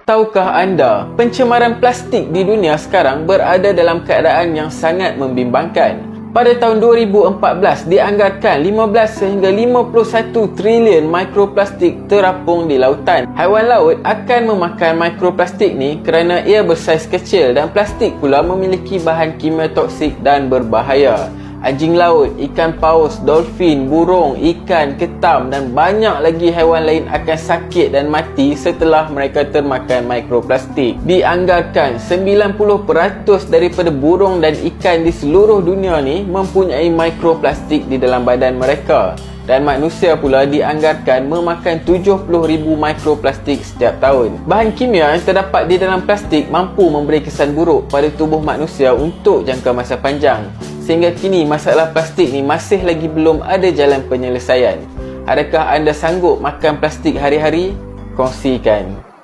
Tahukah anda, pencemaran plastik di dunia sekarang berada dalam keadaan yang sangat membimbangkan. Pada tahun 2014, dianggarkan 15 sehingga 51 trilion mikroplastik terapung di lautan. Haiwan laut akan memakan mikroplastik ni kerana ia bersaiz kecil dan plastik pula memiliki bahan kimia toksik dan berbahaya. Anjing laut, ikan paus, dolfin, burung, ikan, ketam dan banyak lagi haiwan lain akan sakit dan mati setelah mereka termakan mikroplastik. Dianggarkan 90% daripada burung dan ikan di seluruh dunia ni mempunyai mikroplastik di dalam badan mereka. Dan manusia pula dianggarkan memakan 70,000 mikroplastik setiap tahun. Bahan kimia yang terdapat di dalam plastik mampu memberi kesan buruk pada tubuh manusia untuk jangka masa panjang. Sehingga kini masalah plastik ni masih lagi belum ada jalan penyelesaian. Adakah anda sanggup makan plastik hari-hari? Kongsikan.